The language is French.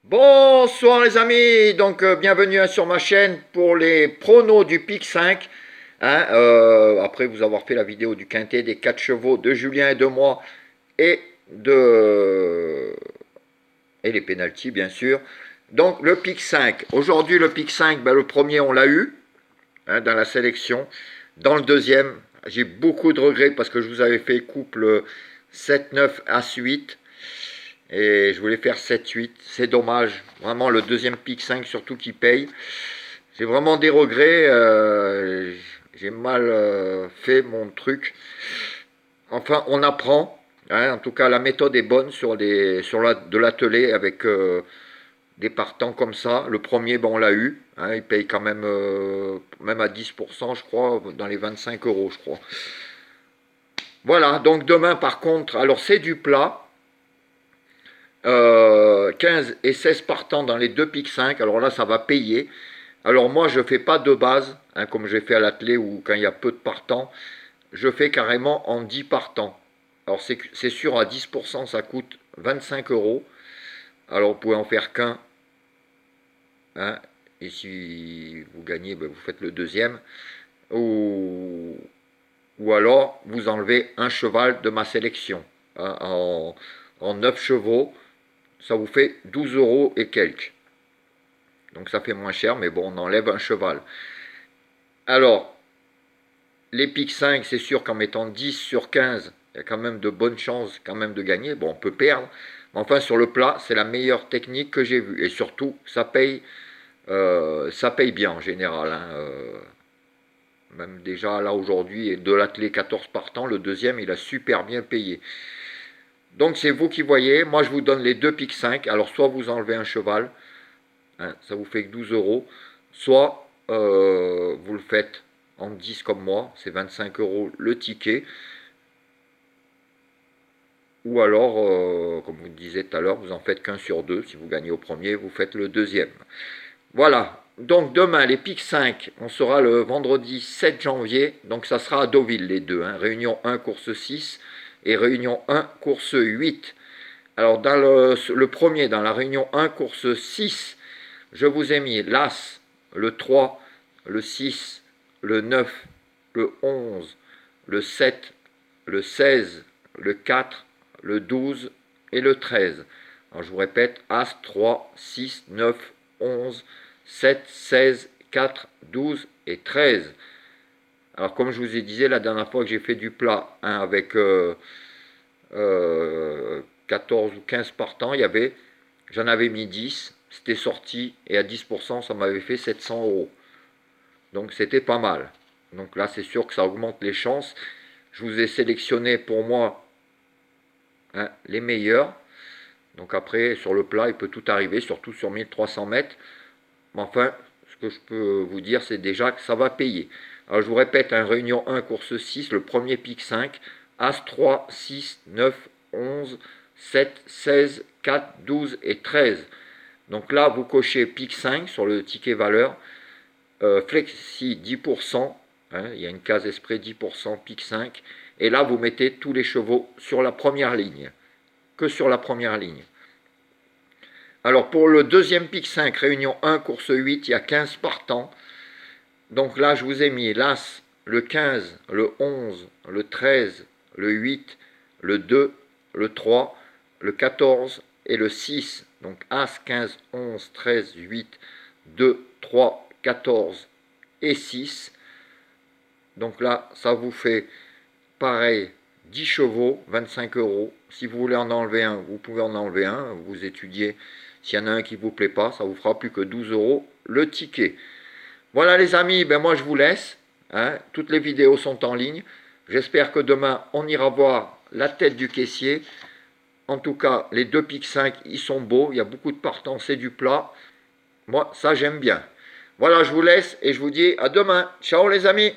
Bonsoir les amis, donc bienvenue sur ma chaîne pour les pronos du Pic 5. Après vous avoir fait la vidéo du quintet des 4 chevaux de Julien et de moi et de et les pénaltys bien sûr. Donc le Pic 5. Aujourd'hui le Pic 5, ben, le premier on l'a eu dans la sélection. Dans le deuxième, j'ai beaucoup de regrets parce que je vous avais fait couple 7-9 As-8. Et je voulais faire 7-8. C'est dommage. Vraiment, le deuxième pic 5 surtout qui paye. J'ai vraiment des regrets. J'ai mal fait mon truc. Enfin, on apprend. En tout cas, la méthode est bonne de l'atelier avec des partants comme ça. Le premier, ben, on l'a eu. Il paye quand même à 10%, je crois, dans les 25 euros, je crois. Voilà, donc demain, par contre, alors c'est du plat. 15 et 16 partants dans les deux pics 5, alors là ça va payer. Alors moi je fais pas de base, comme j'ai fait à l'atelier ou quand il y a peu de partants, je fais carrément en 10 partants. Alors c'est sûr à 10% ça coûte 25 euros. Alors vous pouvez en faire qu'un, et si vous gagnez, ben, vous faites le deuxième. Ou, ou alors vous enlevez un cheval de ma sélection. En 9 chevaux, ça vous fait 12 euros et quelques. Donc ça fait moins cher, mais bon, on enlève un cheval. Alors, les pics 5, c'est sûr qu'en mettant 10 sur 15, il y a quand même de bonnes chances quand même de gagner. Bon, on peut perdre, mais enfin sur le plat, c'est la meilleure technique que j'ai vue. Et surtout, ça paye bien en général. Même déjà là aujourd'hui, de l'atelier 14 partants, le deuxième, il a super bien payé. Donc c'est vous qui voyez, moi je vous donne les deux pics 5. Alors soit vous enlevez un cheval, ça vous fait que 12 euros. Soit vous le faites en 10 comme moi, c'est 25 euros le ticket. Ou alors, comme vous le disiez tout à l'heure, vous en faites qu'un sur deux. Si vous gagnez au premier, vous faites le deuxième. Voilà. Donc demain, les pics 5, on sera le vendredi 7 janvier. Donc ça sera à Deauville les deux. Réunion 1, course 6 et Réunion 1, course 8. Alors dans le premier, dans la Réunion 1, course 6, je vous ai mis l'As, le 3, le 6, le 9, le 11, le 7, le 16, le 4, le 12 et le 13. Alors je vous répète, As, 3, 6, 9, 11, 7, 16, 4, 12 et 13. Alors comme je vous ai dit la dernière fois que j'ai fait du plat avec 14 ou 15 partants, j'en avais mis 10, c'était sorti et à 10% ça m'avait fait 700 euros. Donc c'était pas mal. Donc là c'est sûr que ça augmente les chances. Je vous ai sélectionné pour moi les meilleurs. Donc après sur le plat il peut tout arriver, surtout sur 1300 mètres. Mais enfin ce que je peux vous dire c'est déjà que ça va payer. Alors je vous répète, Réunion 1, course 6, le premier pic 5, As 3, 6, 9, 11, 7, 16, 4, 12 et 13. Donc là, vous cochez pic 5 sur le ticket valeur, flexi 10%, il y a une case exprès 10%, pic 5, et là vous mettez tous les chevaux sur la première ligne, que sur la première ligne. Alors pour le deuxième pic 5, Réunion 1, course 8, il y a 15 partants. Donc là, je vous ai mis l'As, le 15, le 11, le 13, le 8, le 2, le 3, le 14 et le 6. Donc As, 15, 11, 13, 8, 2, 3, 14 et 6. Donc là, ça vous fait pareil 10 chevaux, 25 euros. Si vous voulez en enlever un, vous pouvez en enlever un. Vous étudiez. S'il y en a un qui ne vous plaît pas, ça vous fera plus que 12 euros le ticket. Voilà les amis, ben moi je vous laisse. Toutes les vidéos sont en ligne. J'espère que demain on ira voir la tête du caissier. En tout cas, les deux pics 5, ils sont beaux. Il y a beaucoup de partants, c'est du plat. Moi, ça j'aime bien. Voilà, je vous laisse et je vous dis à demain. Ciao les amis.